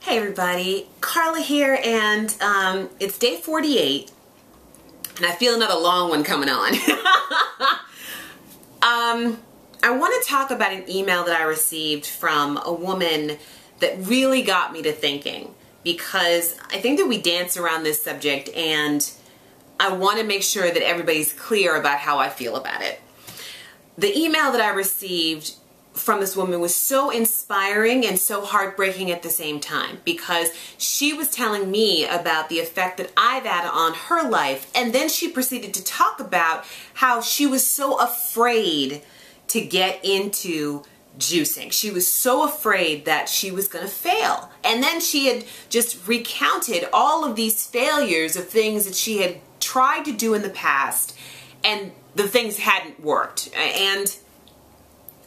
Hey everybody, Carla here, and it's day 48, and I feel another long one coming on. I want to talk about an email that I received from a woman that really got me to thinking, because I think that we dance around this subject, and I want to make sure that everybody's clear about how I feel about it. The email that I received from this woman was so inspiring and so heartbreaking at the same time, because she was telling me about the effect that I've had on her life, and then she proceeded to talk about how she was so afraid to get into juicing. She was so afraid that she was going to fail. And then she had just recounted all of these failures of things that she had tried to do in the past, and the things hadn't worked. And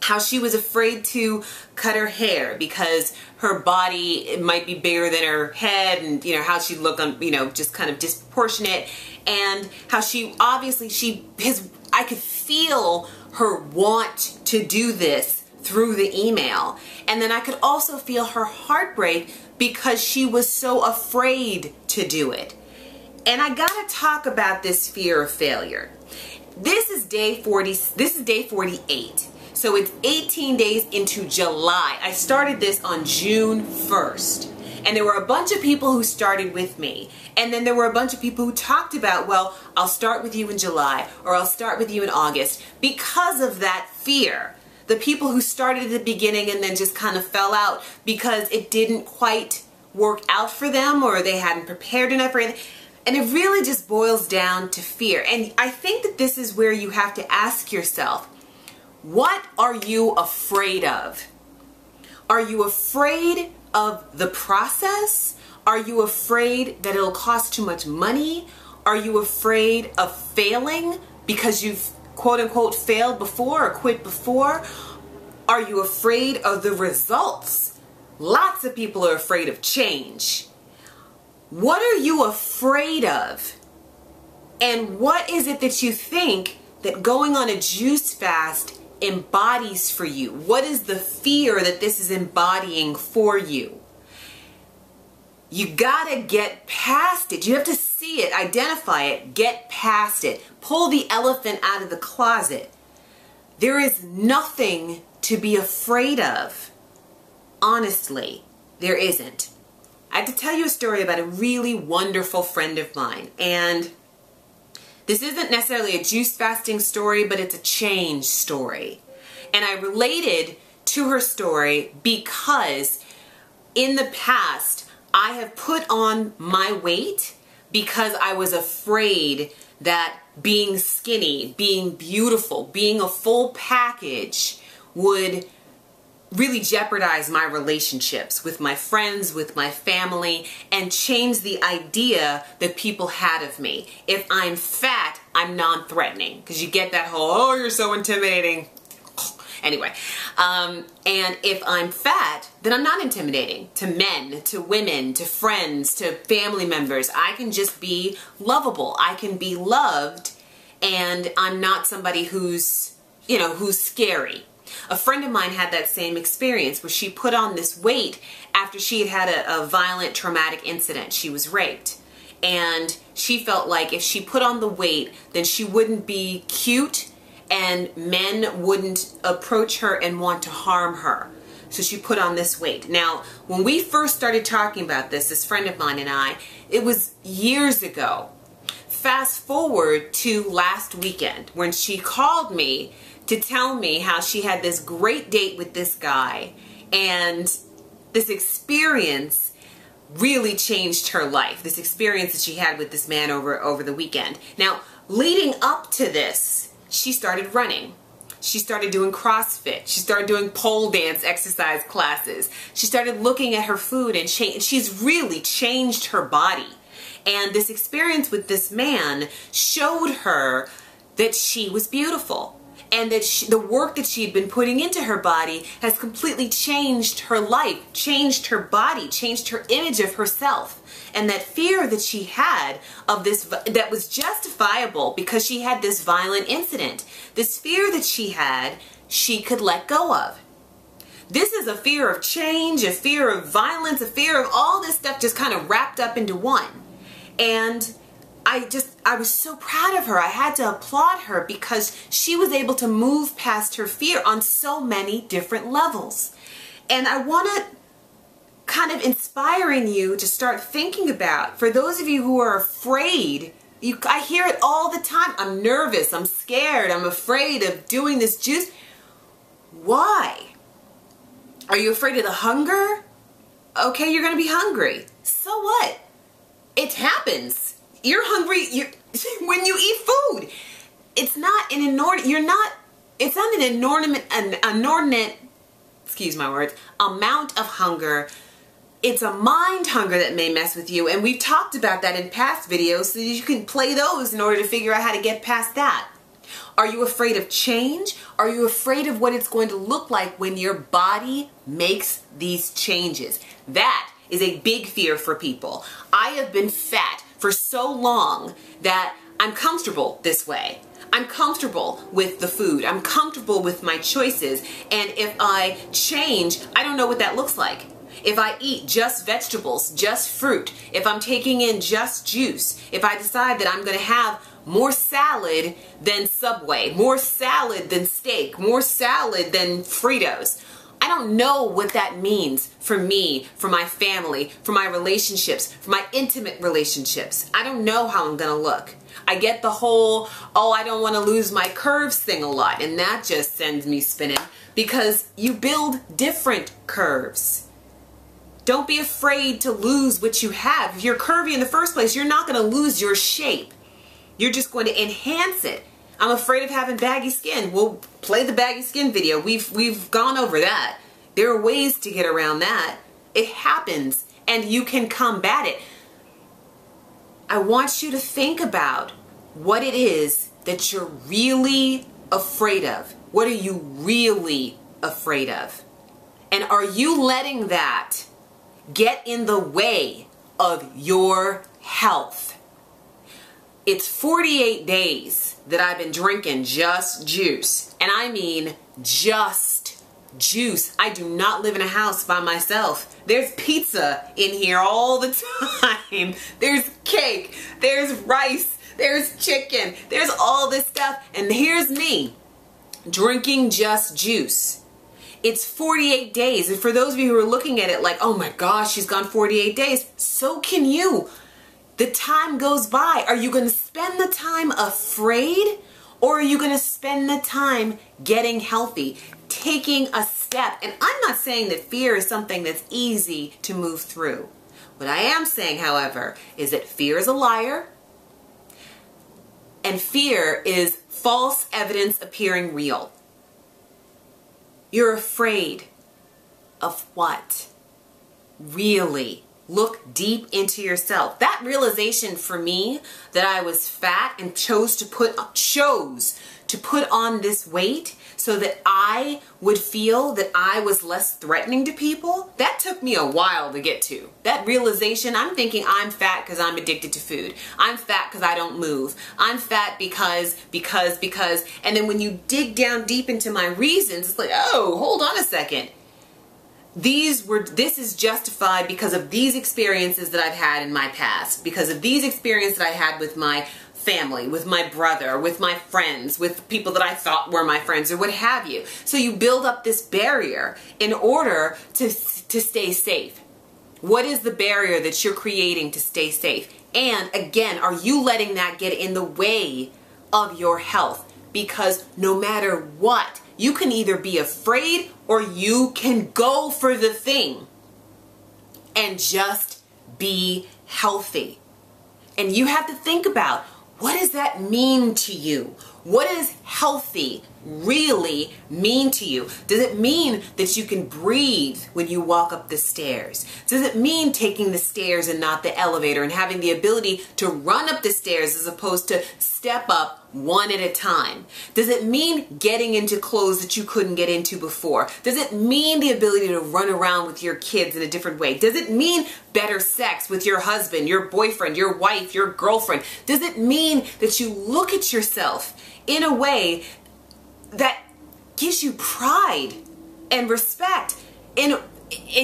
how she was afraid to cut her hair because her body might be bigger than her head, and how she looked just kind of disproportionate, and how she obviously I could feel her want to do this through the email, and then I could also feel her heartbreak because she was so afraid to do it. And I gotta talk about this fear of failure. This is day 48. So it's 18 days into July. I started this on June 1st. And there were a bunch of people who started with me. And then there were a bunch of people who talked about, well, I'll start with you in July, or I'll start with you in August. Because of that fear, the people who started at the beginning and then just kind of fell out because it didn't quite work out for them, or they hadn't prepared enough for anything. And it really just boils down to fear. And I think that this is where you have to ask yourself, what are you afraid of? Are you afraid of the process? Are you afraid that it'll cost too much money? Are you afraid of failing because you've quote unquote failed before or quit before? Are you afraid of the results? Lots of people are afraid of change. What are you afraid of? And what is it that you think that going on a juice fast embodies for you? What is the fear that this is embodying for you? You gotta get past it. You have to see it, identify it, get past it. Pull the elephant out of the closet. There is nothing to be afraid of. Honestly, there isn't. I have to tell you a story about a really wonderful friend of mine, and this isn't necessarily a juice fasting story, but it's a change story. And I related to her story because in the past, I have put on my weight because I was afraid that being skinny, being beautiful, being a full package would really jeopardize my relationships with my friends, with my family, and change the idea that people had of me. If I'm fat, I'm non-threatening, because you get that whole, oh, you're so intimidating. Anyway, and if I'm fat, then I'm not intimidating to men, to women, to friends, to family members. I can just be lovable. I can be loved, and I'm not somebody who's scary. A friend of mine had that same experience where she put on this weight after she had had a violent traumatic incident. She was raped. And she felt like if she put on the weight, then she wouldn't be cute and men wouldn't approach her and want to harm her. So she put on this weight. Now, when we first started talking about this friend of mine and I, it was years ago. Fast forward to last weekend when she called me to tell me how she had this great date with this guy, and this experience really changed her life. This experience that she had with this man over the weekend. Now, leading up to this, she started running. She started doing CrossFit. She started doing pole dance exercise classes. She started looking at her food, and she's really changed her body. And this experience with this man showed her that she was beautiful, and that the work that she had been putting into her body has completely changed her life, changed her body, changed her image of herself. And that fear that she had of this, that was justifiable because she had this violent incident, this fear that she had, she could let go of. This is a fear of change, a fear of violence, a fear of all this stuff just kind of wrapped up into one. And I was so proud of her. I had to applaud her because she was able to move past her fear on so many different levels. And I want to kind of inspiring you to start thinking about, for those of you who are afraid, I hear it all the time. I'm nervous, I'm scared, I'm afraid of doing this juice. Why? Are you afraid of the hunger? Okay, you're going to be hungry. So what? It happens. You're hungry when you eat food. It's not an inordinate, excuse my words, amount of hunger. It's a mind hunger that may mess with you, and we've talked about that in past videos so that you can play those in order to figure out how to get past that. Are you afraid of change? Are you afraid of what it's going to look like when your body makes these changes? That is a big fear for people. I have been fat for so long that I'm comfortable this way. I'm comfortable with the food. I'm comfortable with my choices. And if I change, I don't know what that looks like. If I eat just vegetables, just fruit, if I'm taking in just juice, if I decide that I'm going to have more salad than Subway, more salad than steak, more salad than Fritos, I don't know what that means for me, for my family, for my relationships, for my intimate relationships. I don't know how I'm going to look. I get the whole, oh, I don't want to lose my curves thing a lot, and that just sends me spinning because you build different curves. Don't be afraid to lose what you have. If you're curvy in the first place, you're not going to lose your shape. You're just going to enhance it. I'm afraid of having baggy skin. We'll play the baggy skin video. We've gone over that. There are ways to get around that. It happens, and you can combat it. I want you to think about what it is that you're really afraid of. What are you really afraid of? And are you letting that get in the way of your health? It's 48 days that I've been drinking just juice. And I mean just juice. I do not live in a house by myself. There's pizza in here all the time. There's cake. There's rice. There's chicken. There's all this stuff. And here's me drinking just juice. It's 48 days. And for those of you who are looking at it like, oh my gosh, she's gone 48 days. So can you. The time goes by. Are you going to spend the time afraid, or are you going to spend the time getting healthy, taking a step? And I'm not saying that fear is something that's easy to move through. What I am saying, however, is that fear is a liar, and fear is false evidence appearing real. You're afraid of what? Really? Look deep into yourself. That realization for me that I was fat and chose to put on this weight so that I would feel that I was less threatening to people, that took me a while to get to. That realization, I'm thinking I'm fat because I'm addicted to food. I'm fat because I don't move. I'm fat because, and then when you dig down deep into my reasons, it's like, oh, hold on a second. This is justified because of these experiences that I've had in my past, because of these experiences that I had with my family, with my brother, with my friends, with people that I thought were my friends, or what have you. So you build up this barrier in order to stay safe. What is the barrier that you're creating to stay safe? And again, are you letting that get in the way of your health? Because no matter what, you can either be afraid or you can go for the thing and just be healthy. And you have to think about, what does that mean to you? What does healthy really mean to you? Does it mean that you can breathe when you walk up the stairs? Does it mean taking the stairs and not the elevator, and having the ability to run up the stairs as opposed to step up one at a time? Does it mean getting into clothes that you couldn't get into before? Does it mean the ability to run around with your kids in a different way? Does it mean better sex with your husband, your boyfriend, your wife, your girlfriend? Does it mean that you look at yourself in a way that gives you pride and respect. And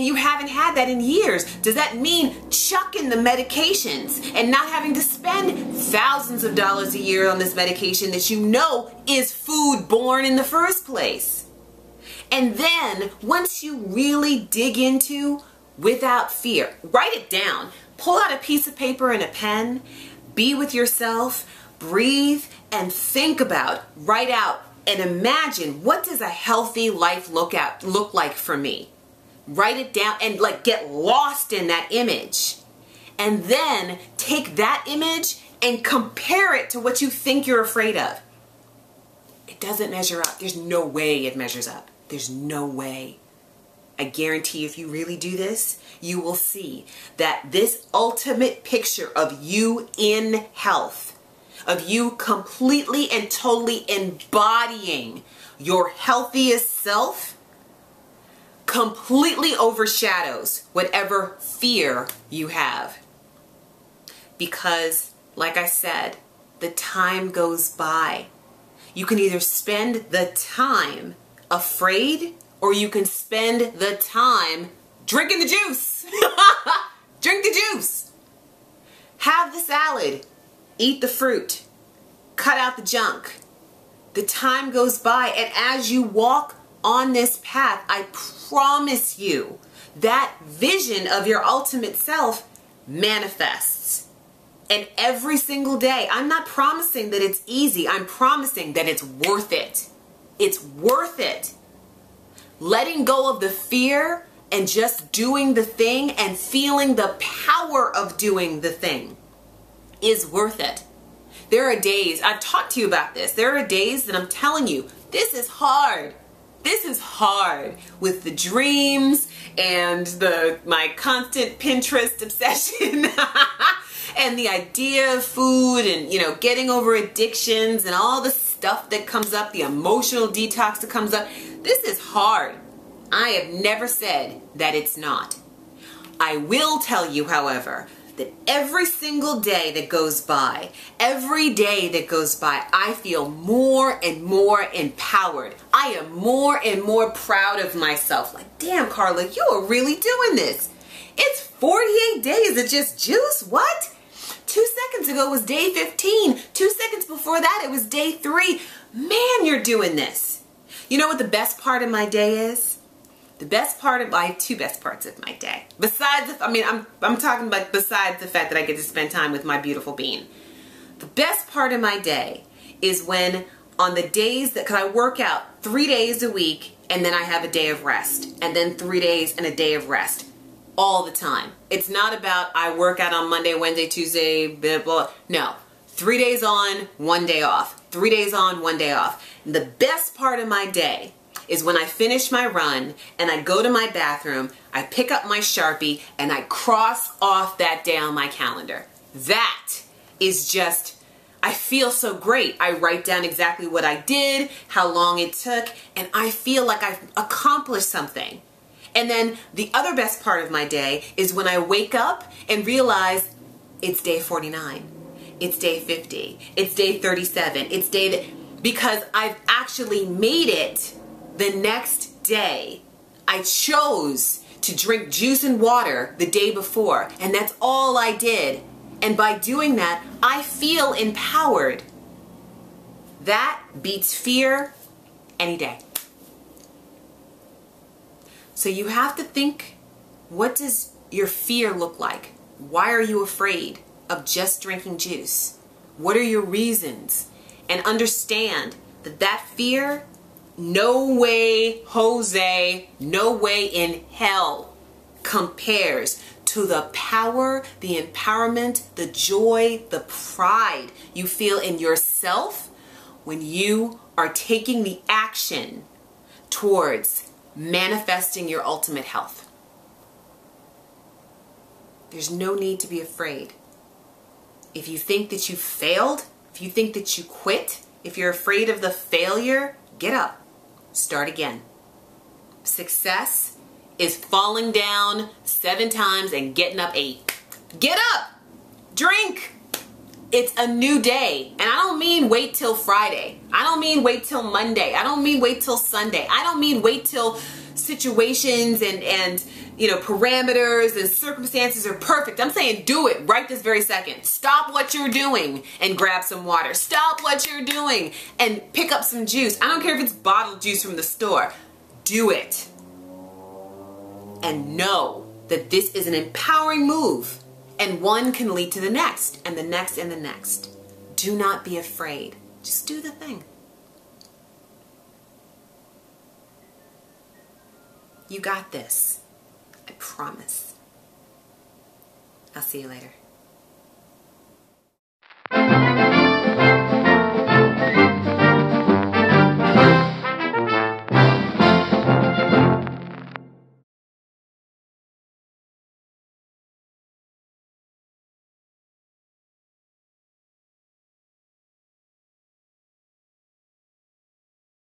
you haven't had that in years. Does that mean chucking the medications and not having to spend thousands of dollars a year on this medication that you know is food-borne in the first place? And then once you really dig into without fear, write it down. Pull out a piece of paper and a pen. Be with yourself. Breathe and think about, write out, and imagine, what does a healthy life look like for me? Write it down and get lost in that image. And then take that image and compare it to what you think you're afraid of. It doesn't measure up. There's no way it measures up. There's no way. I guarantee if you really do this, you will see that this ultimate picture of you in health, of you completely and totally embodying your healthiest self, completely overshadows whatever fear you have. Because, like I said, the time goes by. You can either spend the time afraid, or you can spend the time drinking the juice. Drink the juice. Have the salad. Eat the fruit. Cut out the junk. The time goes by, and as you walk on this path, I promise you that vision of your ultimate self manifests. And every single day, I'm not promising that it's easy. I'm promising that it's worth it. It's worth it. Letting go of the fear and just doing the thing and feeling the power of doing the thing is worth it. There are days, I've talked to you about this, there are days that I'm telling you, this is hard. This is hard with the dreams and my constant Pinterest obsession and the idea of food and, getting over addictions and all the stuff that comes up, the emotional detox that comes up. This is hard. I have never said that it's not. I will tell you, however, that every single day that goes by, every day that goes by, I feel more and more empowered. I am more and more proud of myself. Like, damn, Carla, you are really doing this. It's 48 days of just juice? What? 2 seconds ago was day 15. 2 seconds before that, it was day 3. Man, you're doing this. You know what the best part of my day is? The best part of, I have 2 best parts of my day. Besides, I'm talking about besides the fact that I get to spend time with my beautiful bean. The best part of my day is when on the days that, because I work out 3 days a week and then I have a day of rest. And then 3 days and a day of rest. All the time. It's not about I work out on Monday, Wednesday, Tuesday, blah, blah. No. 3 days on, 1 day off. 3 days on, 1 day off. And the best part of my day is when I finish my run and I go to my bathroom, I pick up my Sharpie and I cross off that day on my calendar. That is just, I feel so great. I write down exactly what I did, how long it took, and I feel like I've accomplished something. And then the other best part of my day is when I wake up and realize it's day 49, it's day 50, it's day 37, it's day because I've actually made it. The next day, I chose to drink juice and water the day before, and that's all I did. And by doing that, I feel empowered. That beats fear any day. So you have to think, what does your fear look like? Why are you afraid of just drinking juice? What are your reasons? And understand that that fear, no way, Jose, no way in hell compares to the power, the empowerment, the joy, the pride you feel in yourself when you are taking the action towards manifesting your ultimate health. There's no need to be afraid. If you think that you failed, if you think that you quit, if you're afraid of the failure, get up. Start again. Success is falling down 7 times and getting up 8. Get up! Drink! It's a new day. And I don't mean wait till Friday. I don't mean wait till Monday. I don't mean wait till Sunday. I don't mean wait till situations and you know, parameters and circumstances are perfect. I'm saying do it right this very second. Stop what you're doing and grab some water. Stop what you're doing and pick up some juice. I don't care if it's bottled juice from the store. Do it. And know that this is an empowering move, and one can lead to the next and the next and the next. Do not be afraid. Just do the thing. You got this. I promise. I'll see you later.